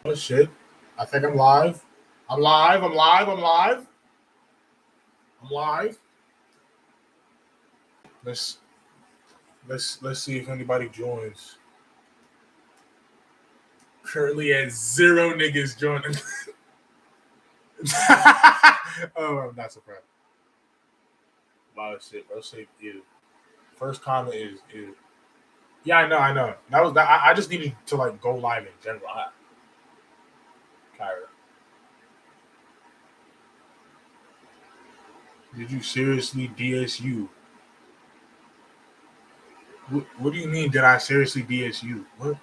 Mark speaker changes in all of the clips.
Speaker 1: Oh shit! I think I'm live. I'm live. I'm live. I'm live. I'm live. Let's let's see if anybody joins. Currently at zero niggas joining. Oh, I'm not surprised. A lot of shit, bro. Say you. First comment is. Yeah, I know. I know. That was that. I just needed to like go live in general. Kyra, did you seriously DSU? What do you mean? Did I seriously DSU? What?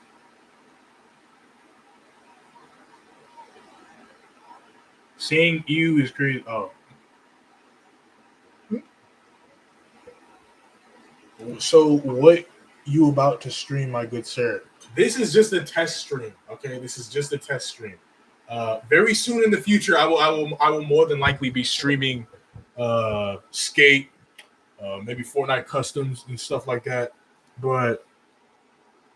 Speaker 1: Saying you is crazy. Oh, so what you about to stream, my good sir? This is just a test stream. Okay, this is just a test stream. Very soon in the future, I will more than likely be streaming skate, maybe Fortnite customs and stuff like that. But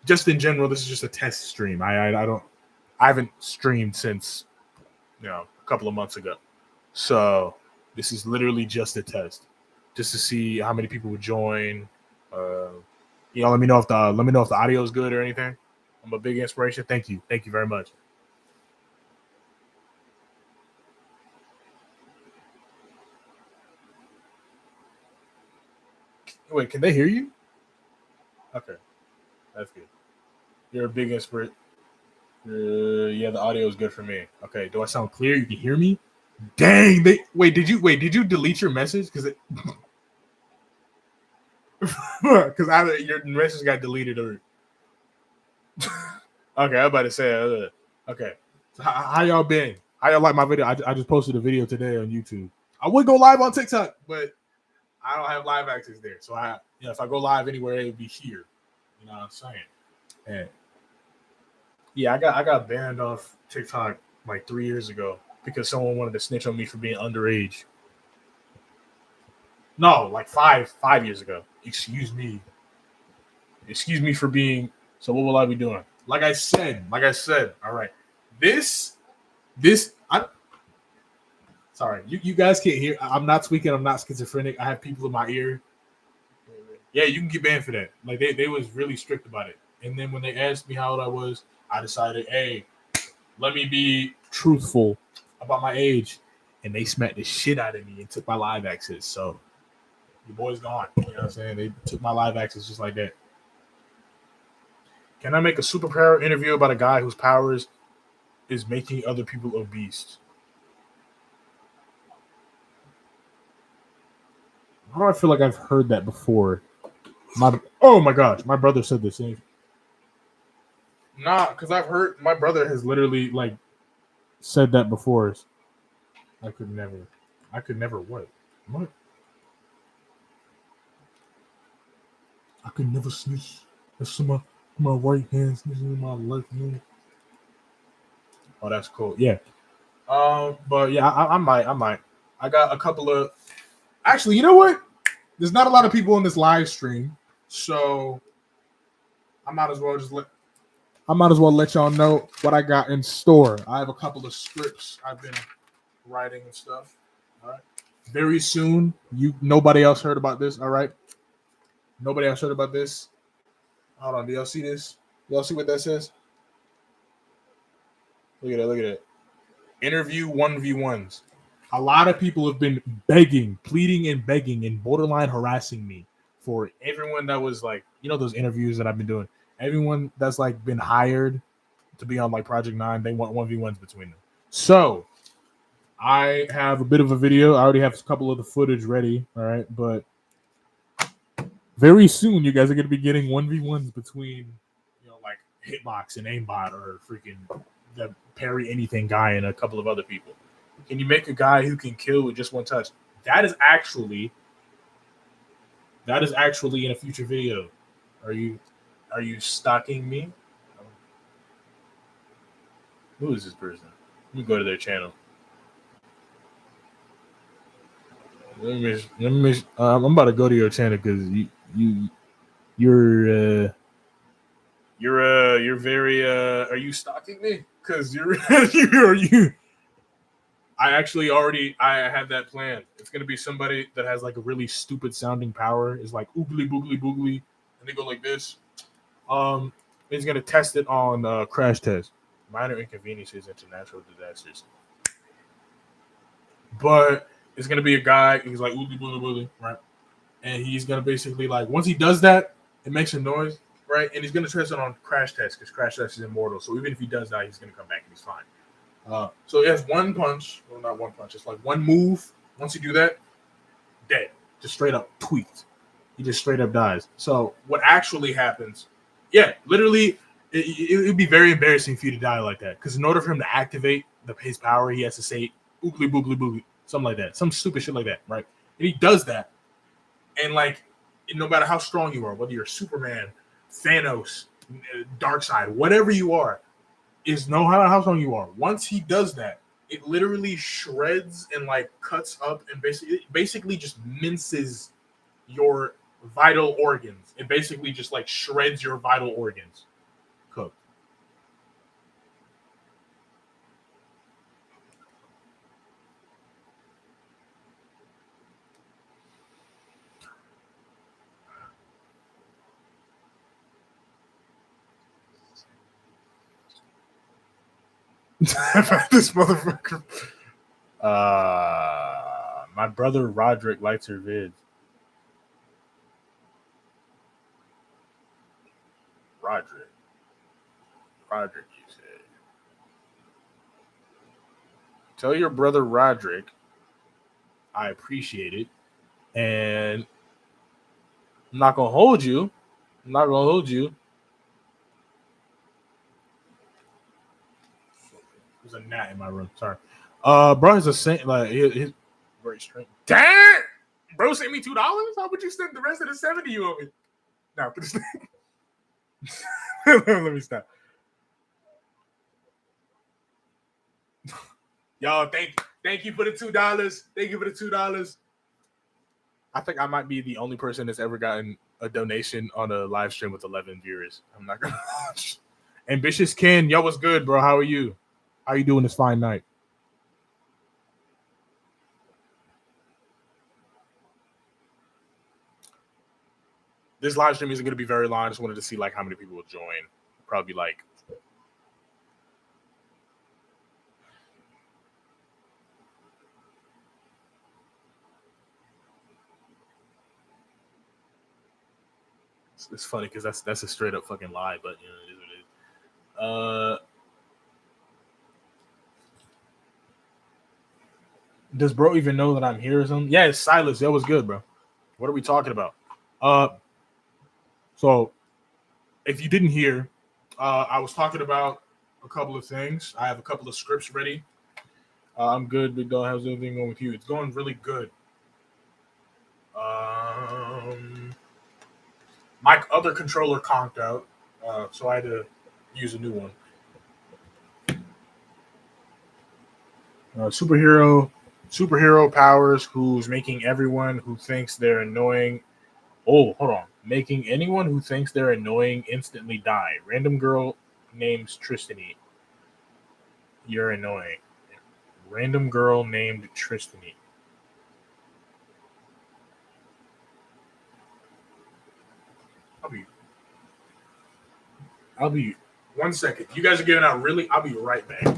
Speaker 1: just in general, this is just a test stream. I haven't streamed since a couple of months ago. So this is literally just a test, just to see how many people would join. Uh, let me know if the audio is good or anything. I'm a big inspiration. Thank you very much. Wait, can they hear you? Okay, that's good. You're a big inspiration. Yeah, the audio is good for me. Okay, do I sound clear? You can hear me? Dang, they wait. Did you delete your message? Because either your message got deleted or okay. I'm about to say okay. So how y'all been? How y'all like my video? I just posted a video today on YouTube. I would go live on TikTok, but I don't have live access there. So if I go live anywhere, it would be here. You know what I'm saying? And yeah, I got banned off TikTok like 3 years ago because someone wanted to snitch on me for being underage. No, like five years ago. Excuse me for being. So what will I be doing? Like I said. All right, this I. Sorry, you guys can't hear. I'm not tweaking. I'm not schizophrenic. I have people in my ear. Yeah, you can get banned for that. Like they was really strict about it. And then when they asked me how old I was, I decided, hey, let me be truthful about my age. And they smacked the shit out of me and took my live access. So your boy's gone. You know what I'm saying? They took my live access just like that. Can I make a superpower interview about a guy whose powers is making other people obese? How do I feel like I've heard that before? Oh my gosh, my brother said the same. Nah, because I've heard my brother has literally like said that before. I could never. I could never what? What? I could never snitch. That's my right hand snitching my left hand. Oh, that's cool. Yeah. But yeah, I might. I got a couple of. Actually, you know what? There's not a lot of people in this live stream, so I might as well let y'all know what I got in store. I have a couple of scripts I've been writing and stuff. All right. Very soon, nobody else heard about this. All right. Nobody else heard about this. Hold on. Do y'all see this? Y'all see what that says? Look at it. Look at it. Interview 1v1s. A lot of people have been pleading and begging and borderline harassing me for everyone that was like, those interviews that I've been doing. Everyone that's like been hired to be on like Project 9, they want 1v1s between them. So I have a bit of a video. I already have a couple of the footage ready. All right. But very soon, you guys are going to be getting 1v1s between, like Hitbox and Aimbot or freaking the Parry Anything guy and a couple of other people. Can you make a guy who can kill with just one touch? That is actually in a future video. Are you stalking me? Who is this person? Let me go to their channel. I'm about to go to your channel because you're very. Are you stalking me? Because you. I actually I had that plan. It's gonna be somebody that has like a really stupid sounding power. Is like oogly boogly boogly, and they go like this. Um, he's gonna test it on Crash Test. Minor inconveniences, international disasters. But it's gonna be a guy. He's like oogly boogly boogly, right? And he's gonna basically like once he does that, it makes a noise, right? And he's gonna test it on Crash Test because Crash Test is immortal. So even if he does die, he's gonna come back and he's fine. So he has one punch. Well, not one punch. It's like one move. Once you do that, dead. Just straight up tweaked. He just straight up dies. So what actually happens? Yeah, literally, it would be very embarrassing for you to die like that. Because in order for him to activate his power, he has to say oogly boogly boogly, something like that, some stupid shit like that, right? And he does that, and like, no matter how strong you are, whether you're Superman, Thanos, Darkseid, whatever you are, is no matter how strong you are. Once he does that, it literally shreds and like cuts up and basically just minces your vital organs. It basically just like shreds your vital organs. Cooked. This motherfucker. My brother Roderick likes her vids. Roderick, you said. Tell your brother Roderick I appreciate it, and I'm not gonna hold you. I'm not gonna hold you. There's a gnat in my room. Sorry. Bro is a saint. Like his very strange. Damn, bro sent me $2. How would you send the rest of the 70 you owe me? No, put this. Let me stop. Y'all, thank you for the $2. Thank you for the $2. I think I might be the only person that's ever gotten a donation on a live stream with 11 viewers. I'm not gonna. Ambitious Ken, yo, what's good, bro? How are you? How are you doing this fine night? This live stream isn't going to be very long. I just wanted to see like how many people will join. Probably like it's funny because that's a straight up fucking lie, but you know it is what it is. Does bro even know that I'm here or something? Yeah, it's Silas. That was good, bro. What are we talking about? So if you didn't hear, I was talking about a couple of things. I have a couple of scripts ready. I'm good, Big Dog. How's everything going with you? It's going really good. My other controller conked out, so I had to use a new one. Superhero powers who's making everyone who thinks they're annoying. Oh, hold on. Making anyone who thinks they're annoying instantly die. Random girl named Tristany. You're annoying. Random girl named Tristany. I'll be 1 second. You guys are giving out really. I'll be right back.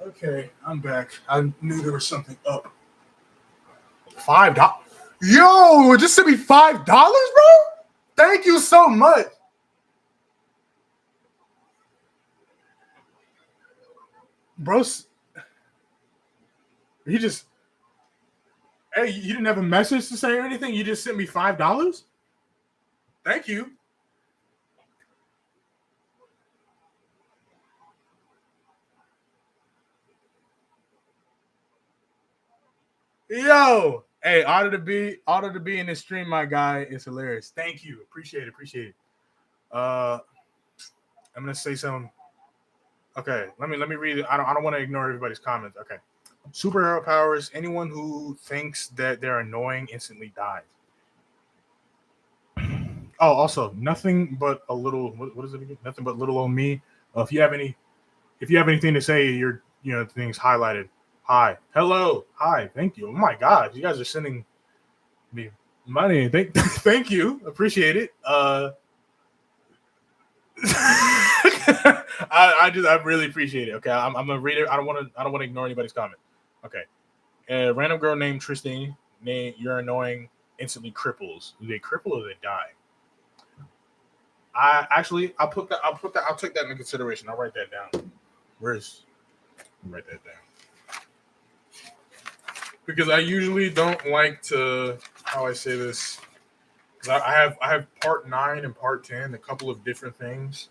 Speaker 1: Okay, I'm back. I knew there was something up. $5. Yo, just sent me $5, bro. Thank you so much. Bro, He just, hey, you didn't have a message to say or anything? You just sent me $5? Thank you. Yo, hey, honor to be in this stream, my guy. It's hilarious. Thank you. Appreciate it. I'm gonna say something. Okay, let me read it. I don't want to ignore everybody's comments. Okay. Superhero powers, anyone who thinks that they're annoying instantly dies. Oh, also, nothing but a little what is it again? Nothing but little old me. If you have anything to say, things highlighted. Hi. Hello. Hi. Thank you. Oh my god, you guys are sending me money. Thank you. Appreciate it. I really appreciate it. Okay, I'm gonna read it. I don't want to ignore anybody's comment. Okay, a random girl named Tristan. You're annoying. Instantly cripples. Do they cripple or they die? I'll take that into consideration. I'll write that down. I'll write that down because I usually don't like to. How I say this? Because I have part 9 and part 10, a couple of different things.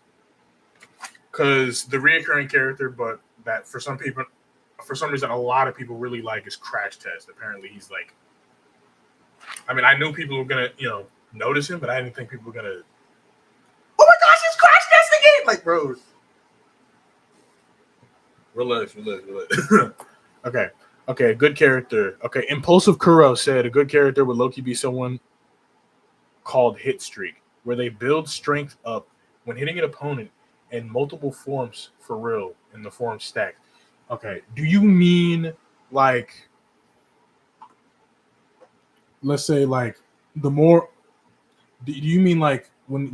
Speaker 1: Because the reoccurring character, but that for some reason, a lot of people really like is Crash Test. Apparently, he's like. I mean, I knew people were gonna, notice him, but I didn't think people were gonna. Oh my gosh, it's Crash Test again! Like, bro. Relax. Okay, good character. Okay, Impulsive Kuro said a good character would low-key be someone called Hit Streak, where they build strength up when hitting an opponent in multiple forms for real in the form stack. Okay, do you mean like, let's say like the more? Do you mean like when?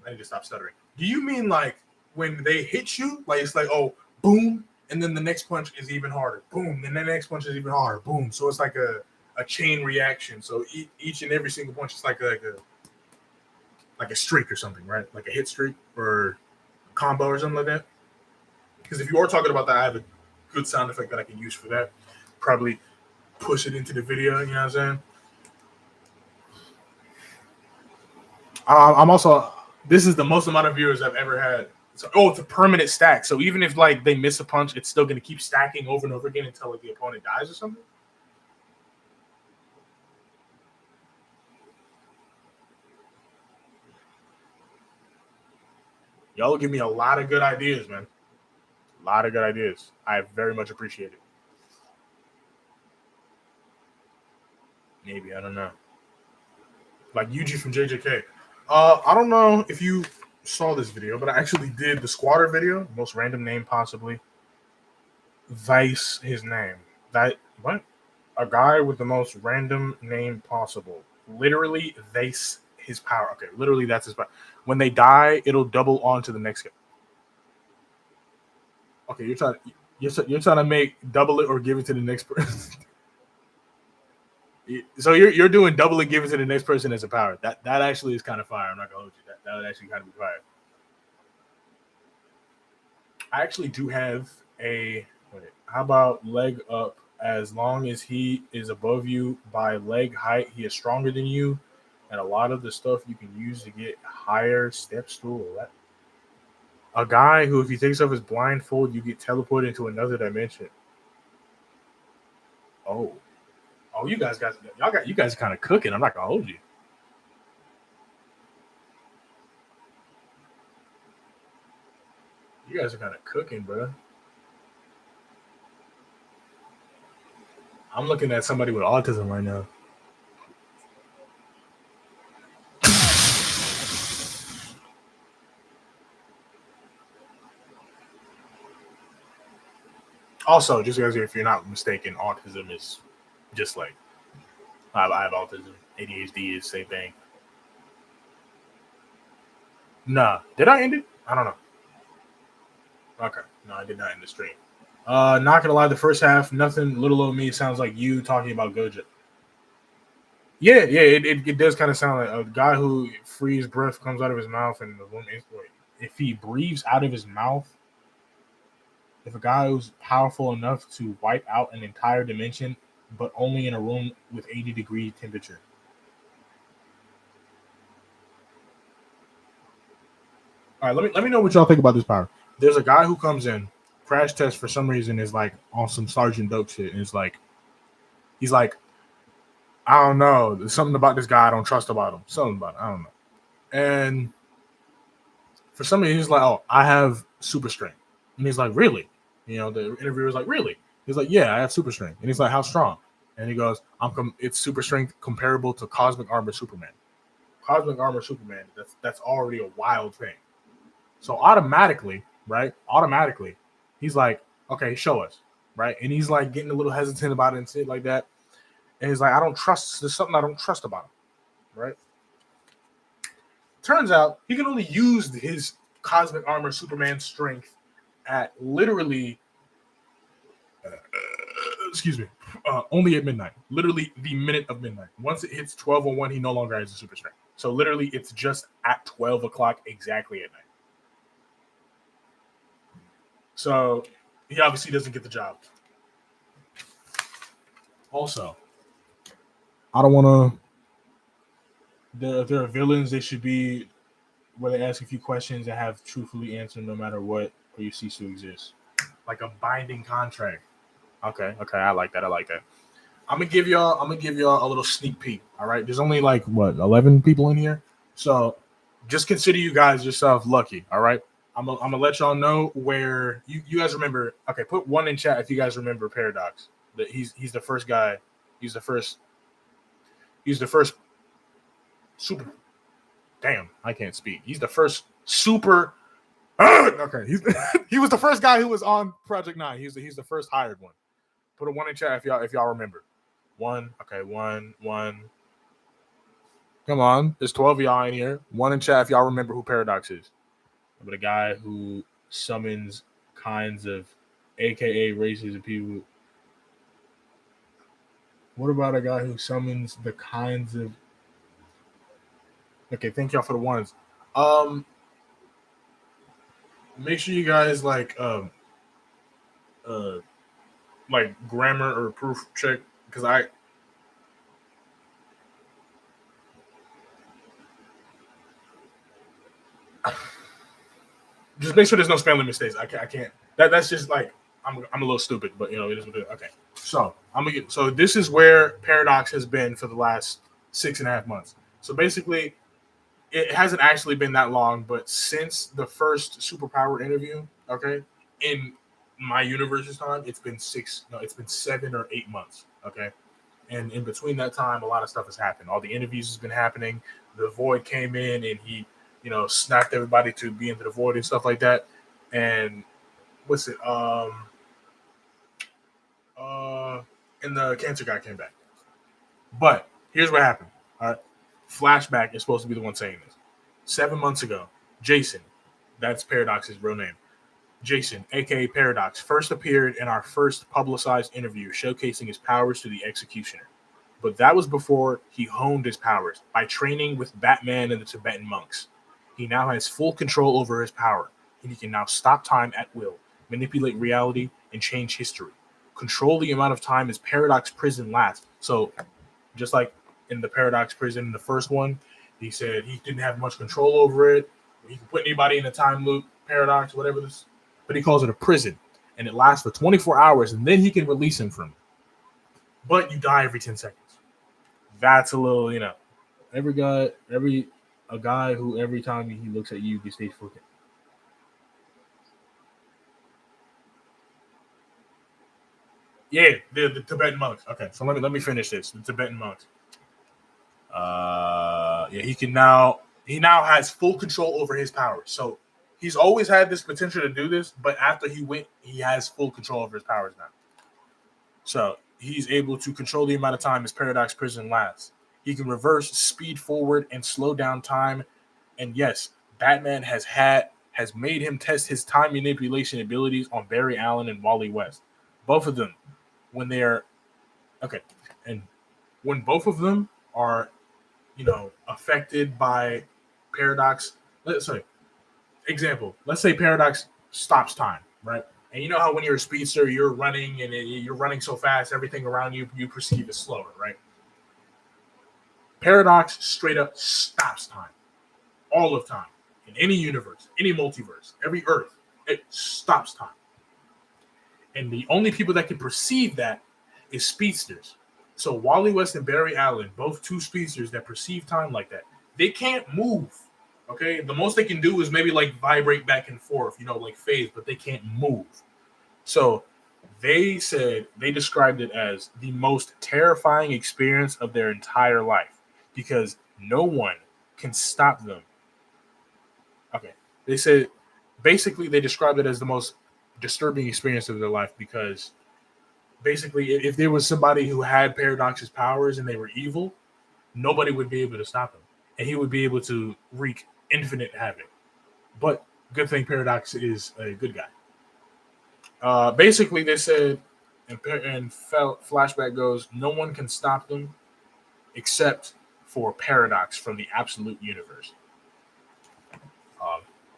Speaker 1: I need to stop stuttering. Do you mean like when they hit you, like it's like boom, and then the next punch is even harder, boom, and then the next punch is even harder, boom. So it's like a chain reaction. So each and every single punch is like a streak or something, right? Like a hit streak or a combo or something like that. Because if you are talking about that, I have a good sound effect that I can use for that. Probably push it into the video. You know what I'm saying? I'm also. This is the most amount of viewers I've ever had. So, it's a permanent stack. So even if like they miss a punch, it's still going to keep stacking over and over again until like the opponent dies or something. Y'all give me a lot of good ideas, man. A lot of good ideas. I very much appreciate it. Maybe, I don't know. Like Yuji from JJK. I don't know if you saw this video, but I actually did the squatter video, most random name possibly. Vice, his name. What? A guy with the most random name possible. Literally, Vice, his power. Okay, literally, that's his power. When they die, it'll double on to the next guy. Okay, you're trying to make double it or give it to the next person. So you're doing double and give it to the next person as a power. That actually is kind of fire. I'm not gonna hold you. That would actually kind of be fire. I actually do have a. Wait, how about leg up? As long as he is above you by leg height, he is stronger than you, and a lot of the stuff you can use to get higher step stool. A guy who, if he takes off his blindfold, you get teleported into another dimension. Oh, you guys kind of cooking. I'm not gonna hold you. You guys are kind of cooking, bro. I'm looking at somebody with autism right now. Also, just guys, if you're not mistaken, autism is just like I have autism. ADHD is the same thing. Nah, did I end it? I don't know. Okay, no, I did not end the stream. Not gonna lie, the first half, nothing. Little old me sounds like you talking about Gojo. Yeah, it does kind of sound like a guy who freeze breath comes out of his mouth, and the woman. If he breathes out of his mouth, If a guy who's powerful enough to wipe out an entire dimension, but only in a room with 80-degree temperature. All right, let me know what y'all think about this power. There's a guy who comes in, crash test for some reason is like on some Sergeant Dope shit, and it's like he's like, I don't know, there's something about this guy I don't trust about him. Something about it, I don't know. And for some reason he's like, oh, I have super strength. And he's like, really? You know, the interviewer's like, really? He's like, yeah, I have super strength. And he's like, how strong? And he goes, it's super strength comparable to Cosmic Armor Superman. Cosmic Armor Superman, that's already a wild thing. So automatically, right? Automatically, he's like, okay, show us, right? And he's like getting a little hesitant about it and shit like that. And he's like, I don't trust, there's something I don't trust about him, right? Turns out he can only use his Cosmic Armor Superman strength at literally, only at midnight. Literally the minute of midnight. Once it hits 12:01, he no longer has a super strength. So literally, it's just at 12 o'clock exactly at night. So he obviously doesn't get the job. Also, I don't want to. There are villains. They should be where they ask a few questions and have truthfully answered no matter what, or you cease to exist. Like a binding contract. Okay, I like that. I'm gonna give y'all a little sneak peek. All right, there's only like 11 people in here, so just consider you guys yourself lucky. All right, I'm gonna let y'all know where you guys remember. Okay, put 1 in chat if you guys remember Paradox. That he's the first guy. He's the first super. Damn, I can't speak. He's the first super. Okay, he was the first guy who was on Project 9. He's the first hired one. Put a 1 in chat if y'all remember. 1. Okay, 1. Come on, there's 12 of y'all in here. 1 in chat if y'all remember who Paradox is. But a guy who summons kinds of AKA races of people. What about a guy who summons the kinds of? Okay, thank y'all for the 1s. Make sure you guys like grammar or proof check because I just make sure there's no spelling mistakes. I can't. That's just like I'm a little stupid, but you know it is what it is. Okay, so so this is where Paradox has been for the last 6.5 months. So basically, it hasn't actually been that long, but since the first superpower interview, okay, in my universe's time, it's been 7 or 8 months, okay, and in between that time, a lot of stuff has happened. All the interviews has been happening. The Void came in and he, snapped everybody to be into the Void and stuff like that. And what's it? And the cancer guy came back. But here's what happened. All right, Flashback is supposed to be the one saying this. 7 months ago, Jason, that's Paradox's real name. Jason, aka Paradox, first appeared in our first publicized interview showcasing his powers to the Executioner. But that was before he honed his powers by training with Batman and the Tibetan monks. He now has full control over his power, and he can now stop time at will, manipulate reality, and change history. Control the amount of time his Paradox prison lasts. So, just like in the Paradox prison in the first one, he said he didn't have much control over it. He could put anybody in a time loop, Paradox, whatever this, but he calls it a prison, and it lasts for 24 hours, and then he can release him from it. But you die every 10 seconds. That's a little, a guy who every time he looks at you, he stays focused. Yeah, the Tibetan monks. Okay, so let me finish this. The Tibetan monks. He now has full control over his powers. So he's always had this potential to do this, but after he went, he has full control over his powers now. So he's able to control the amount of time his Paradox prison lasts. He can reverse, speed forward, and slow down time. And yes, Batman has made him test his time manipulation abilities on Barry Allen and Wally West. Both of them, when both of them are, affected by Paradox. Example. Let's say Paradox stops time, right? And you know how when you're a speedster, you're running and you're running so fast, everything around you perceive as slower, right? Paradox straight up stops time, all of time, in any universe, any multiverse, every Earth, it stops time. And the only people that can perceive that is speedsters. So Wally West and Barry Allen, both two speedsters that perceive time like that, they can't move. Okay, the most they can do is maybe like vibrate back and forth, like phase, but they can't move. So they described it as the most terrifying experience of their entire life because no one can stop them. Okay. They said basically they described it as the most disturbing experience of their life because basically if there was somebody who had Paradox's powers and they were evil, nobody would be able to stop him. And he would be able to wreak infinite havoc. But good thing Paradox is a good guy. Basically, they said, and Flashback goes, no one can stop them except for Paradox from the Absolute Universe.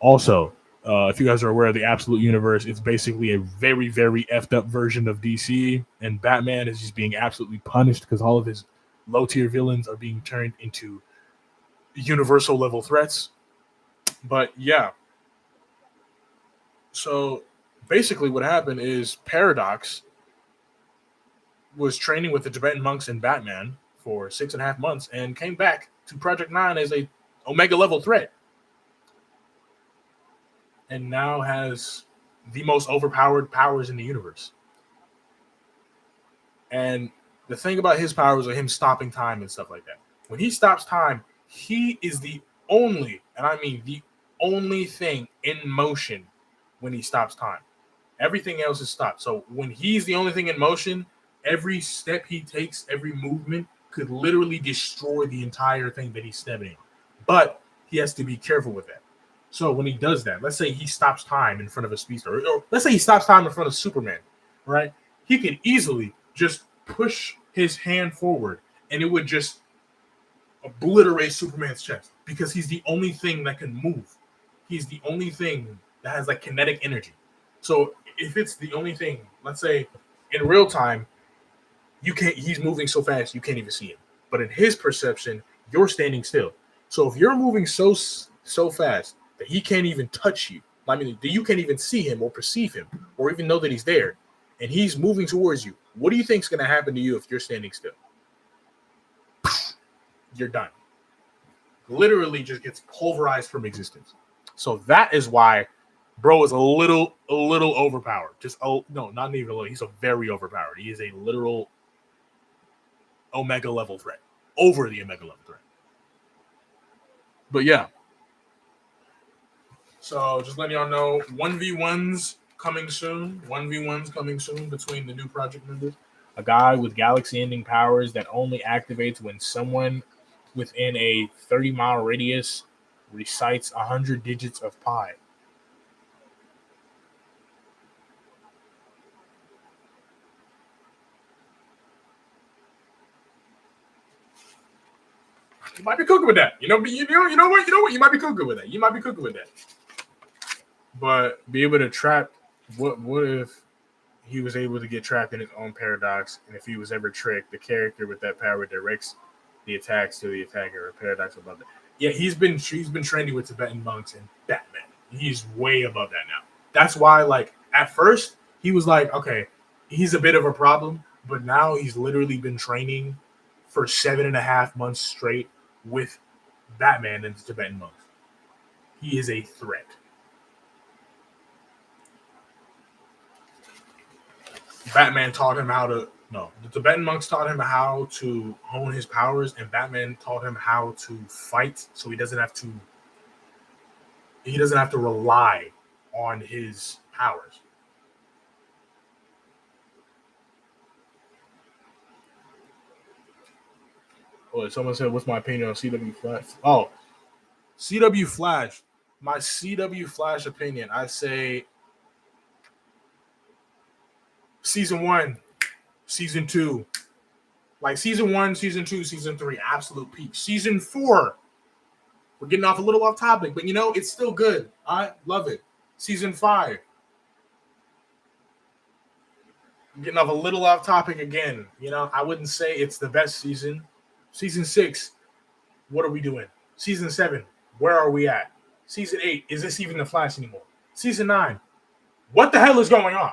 Speaker 1: Also, if you guys are aware of the Absolute Universe, it's basically a very, very effed up version of DC, and Batman is just being absolutely punished because all of his low tier villains are being turned into universal level threats. But yeah. So basically, what happened is Paradox was training with the Tibetan monks and Batman for 6.5 months and came back to Project 9 as a Omega level threat. And now has the most overpowered powers in the universe. And the thing about his powers are him stopping time and stuff like that. When he stops time, he is the only, and I mean the only thing in motion when he stops time. Everything else is stopped. So when he's the only thing in motion, every step he takes, every movement could literally destroy the entire thing that he's stepping in. But he has to be careful with that. So when he does that, let's say he stops time in front of a speedster, or let's say he stops time in front of Superman, right? He could easily just push his hand forward and it would just obliterate Superman's chest because he's the only thing that can move. He's the only thing that has like kinetic energy. So if it's the only thing, let's say in real time, he's moving so fast you can't even see him. But in his perception, you're standing still. So if you're moving so fast that he can't even touch you, I mean, you can't even see him or perceive him or even know that he's there, and he's moving towards you, what do you think is going to happen to you if you're standing still? You're done. Literally just gets pulverized from existence. So that is why bro is a little overpowered. No, not even a little. He's a very overpowered. He is a literal Omega level threat. Over the Omega level threat. But yeah. So just letting y'all know, 1v1s coming soon. 1v1s coming soon between the new project members. A guy with galaxy-ending powers that only activates when someone within a 30-mile radius recites 100 digits of pi. You might be cooking with that. You know what? You might be cooking with that. But be able to trap. What if he was able to get trapped in his own paradox, and if he was ever tricked, the character with that power directs the attacks to the attacker. Paradox above that. Yeah, he's been training with Tibetan monks and Batman. He's way above that now. That's why, like, at first he was like, okay, he's a bit of a problem, but now he's literally been training for 7.5 months straight with Batman and the Tibetan monks. He is a threat. Batman taught him how to. No, the Tibetan monks taught him how to hone his powers, and Batman taught him how to fight, so he doesn't have to. He doesn't have to rely on his powers. Oh, someone said, "What's my opinion on CW Flash?" Oh, CW Flash. My CW Flash opinion. I say season 1, season 2. Like season 1, season 2, season 3, absolute peak. Season 4, we're getting off a little off topic, but it's still good. I love it. Season 5, getting off a little off topic again. You know, I wouldn't say it's the best season. Season 6, what are we doing? Season 7, where are we at? Season 8, is this even the Flash anymore? Season 9, what the hell is going on?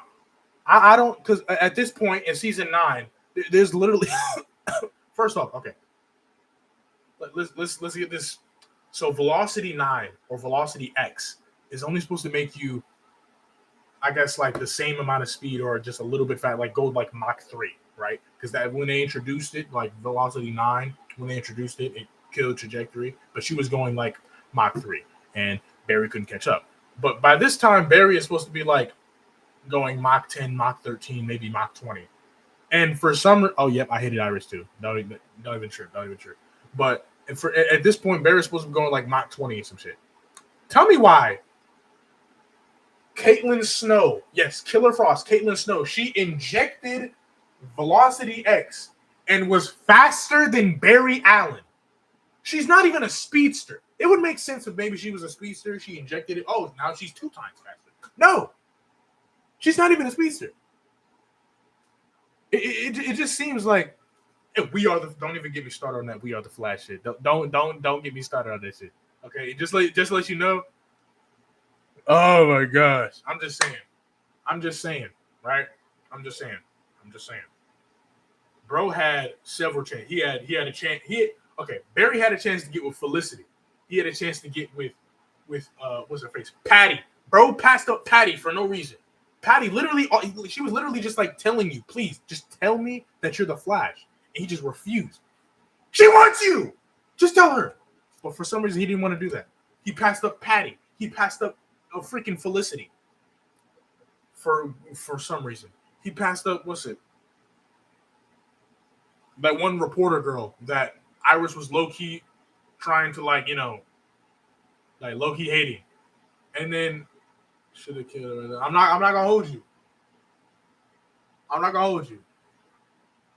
Speaker 1: I don't, because at this point in season 9, there's literally first off, okay, let's get this. So Velocity 9 or Velocity X is only supposed to make you, I guess, like the same amount of speed or just a little bit fast, like go like Mach 3, right? Because that when they introduced it, like Velocity 9, when they introduced it, it killed Trajectory, but she was going like Mach 3, and Barry couldn't catch up. But by this time, Barry is supposed to be like going Mach 10, Mach 13, maybe Mach 20. And for some, oh, yep, I hated Iris too. Not even true. But at this point, Barry's supposed to be going like Mach 20 and some shit. Tell me why Caitlin Snow, yes, Killer Frost, Caitlin Snow, she injected Velocity X and was faster than Barry Allen. She's not even a speedster. It would make sense if maybe she was a speedster, she injected it. Oh, now she's 2 times faster. No, she's not even a speedster. It just seems like we are the. Don't even get me started on that. We are the Flash shit. Don't get me started on this shit. Okay, just let you know. Oh my gosh, I'm just saying, right? I'm just saying. Bro had several chances. He had a chance. Barry had a chance to get with Felicity. He had a chance to get with what's her face? Patty. Bro passed up Patty for no reason. Patty literally, she was literally just like telling you, please, just tell me that you're the Flash. And he just refused. She wants you. Just tell her. But for some reason, he didn't want to do that. He passed up Patty. He passed up a freaking Felicity. For some reason. He passed up, what's it? That one reporter girl that Iris was low-key trying to, like, you know, like low-key hating. And then should have killed her. I'm not gonna hold you.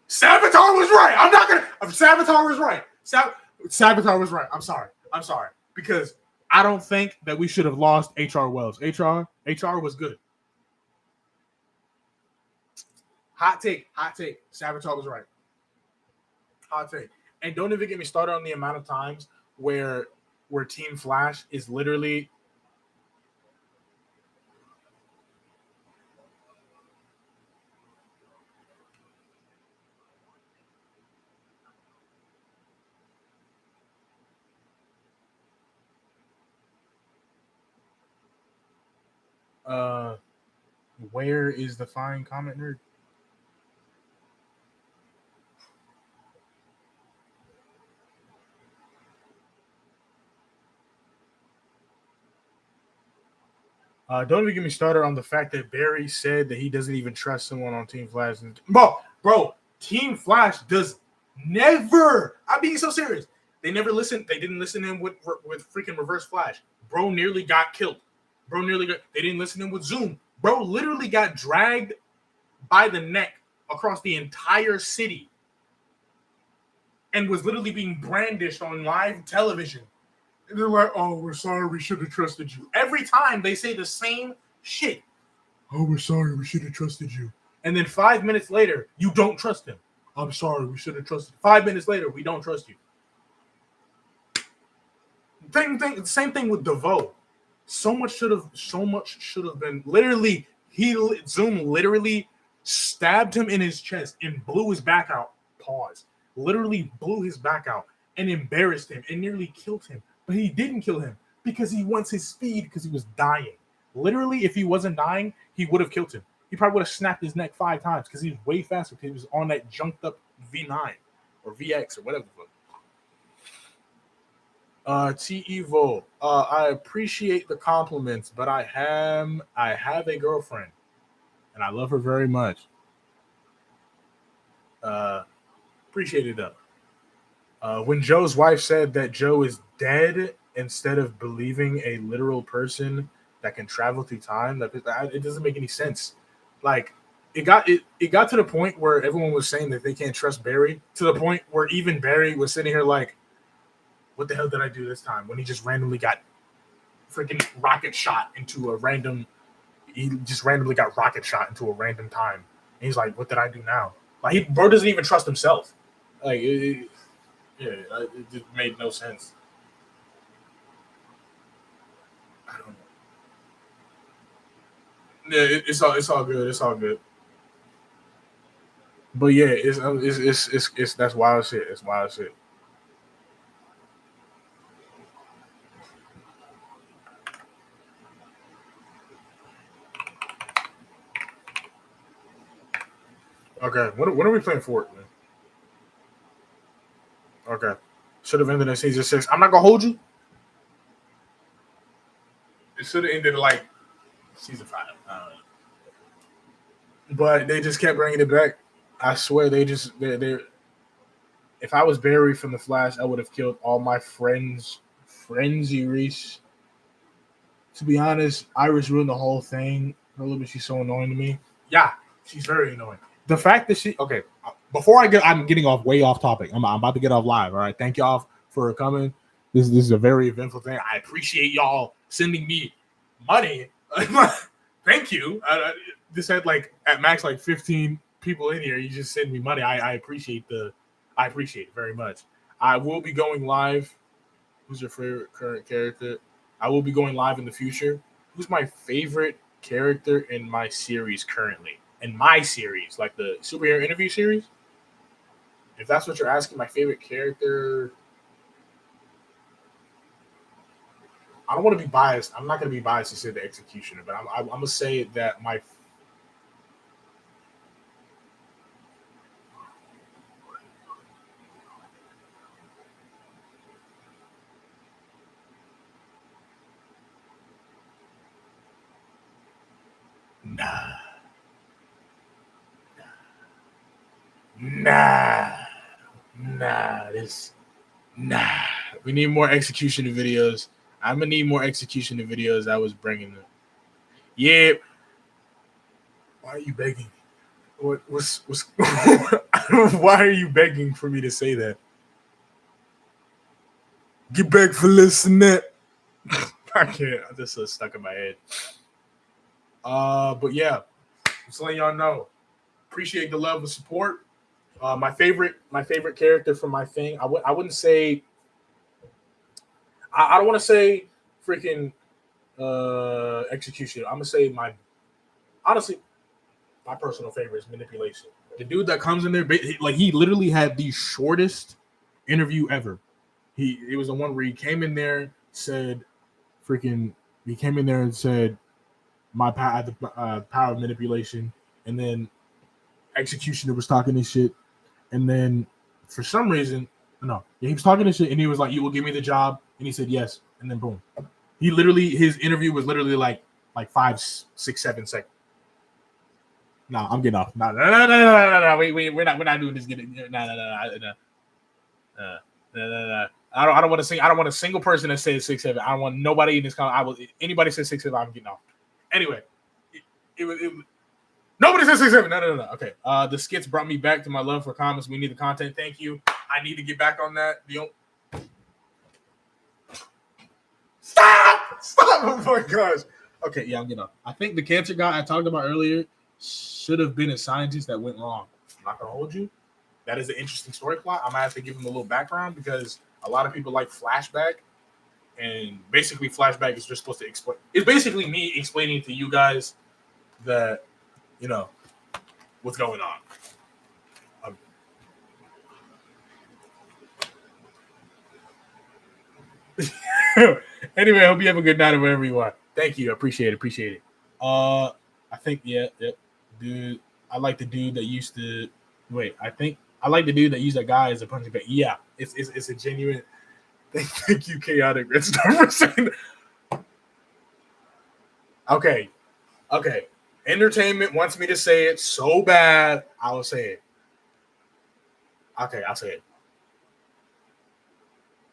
Speaker 1: Savitar was right. Savitar was right. Savitar was right. I'm sorry. Because I don't think that we should have lost H.R. Wells. HR was good. Hot take. Savitar was right. Hot take. And don't even get me started on the amount of times where Team Flash is literally where is the fine comment nerd? Don't even get me started on the fact that Barry said that he doesn't even trust someone on Team Flash. Bro, Team Flash does never. I'm being so serious. They never listened. They didn't listen to him with freaking Reverse Flash. Bro nearly got killed. They didn't listen to him with Zoom. Bro literally got dragged by the neck across the entire city and was literally being brandished on live television. And they're like, oh, we're sorry, we should have trusted you. Every time they say the same shit. Oh, we're sorry, we should have trusted you. And then 5 minutes later, you don't trust him. I'm sorry, we should have trusted you. 5 minutes later, we don't trust you. Same thing with DeVoe. So much should have been literally. Zoom literally stabbed him in his chest and blew his back out. Pause. Literally blew his back out and embarrassed him and nearly killed him. But he didn't kill him because he wants his speed because he was dying. Literally, if he wasn't dying, he would have killed him. He probably would have snapped his neck 5 times because he was way faster because he was on that junked up V9 or VX or whatever the fuck. T Evo. I appreciate the compliments, but I have a girlfriend, and I love her very much. Appreciate it though. When Joe's wife said that Joe is dead, instead of believing a literal person that can travel through time, it doesn't make any sense. Like it got to the point where everyone was saying that they can't trust Barry, to the point where even Barry was sitting here like, what the hell did I do this time? When he just randomly got freaking rocket shot into a random. He just randomly got rocket shot into a random time. And he's like, "What did I do now?" Like, bro doesn't even trust himself. Like, yeah, it just made no sense. I don't know. Yeah, it's all good. It's all good. But yeah, it's that's wild shit. It's wild shit. Okay, when are we playing Fort, man? Okay, should have ended in season 6. I'm not gonna hold you. It should have ended like season 5. But they just kept bringing it back. I swear they. If I was Barry from the Flash, I would have killed all my friends. Frenzy Reese. To be honest, Iris ruined the whole thing. A little bit, she's so annoying to me. Yeah, she's very annoying. The fact that she okay. Before I'm getting off way off topic. I'm about to get off live. All right, thank y'all for coming. This is a very eventful thing. I appreciate y'all sending me money. Thank you. This had like at max like 15 people in here. You just send me money. I appreciate it very much. I will be going live. Who's your favorite current character? I will be going live in the future. Who's my favorite character in my series currently? In my series, like the superhero interview series? If that's what you're asking, my favorite character. I don't want to be biased. I'm not going to be biased to say the executioner, but I'm going to say that my. Nah. Nah. Nah. Nah. We need more execution of videos. I'm going to need more execution of videos. I was bringing them. Yeah. Why are you begging? What's why are you begging for me to say that? Get back for listening. I can't. I'm just so stuck in my head. But yeah, just letting y'all know. Appreciate the love and support. My favorite character from my thing. I wouldn't say. I don't want to say freaking execution. I'm gonna say honestly my personal favorite is manipulation. The dude that comes in there, like he literally had the shortest interview ever. It was the one where he came in there, said, freaking, he came in there and said, my power, the power of manipulation, and then executioner was talking this shit, and then for some reason, no, he was talking this shit, and he was like, "You will give me the job," and he said yes, and then boom, his interview was literally like 5, 6, 7 seconds. No, I'm getting off. No. We're not doing this. No. I don't want to sing. I don't want a single person that says 6, 7. I don't want nobody in this comment. Anybody says 6, 7, I'm getting off. Anyway, it nobody says 6, 7. No. Okay. The skits brought me back to my love for comments. We need the content. Thank you. I need to get back on that. Stop! Oh my gosh. Okay, yeah, I'm getting off. I think the cancer guy I talked about earlier should have been a scientist that went wrong. I'm not gonna hold you. That is an interesting story plot. I'm gonna have to give him a little background because a lot of people like flashback, and basically flashback is just supposed to explain. It's basically me explaining to you guys that what's going on. Anyway, I hope you have a good night or wherever you are. Thank you. I appreciate it. I think yep. Dude, I like the dude that used to wait. I like the dude that used that guy as a punching bag. Yeah, it's a genuine. Thank you, chaotic red star for saying that. Okay. Entertainment wants me to say it so bad. I will say it. Okay, I'll say it.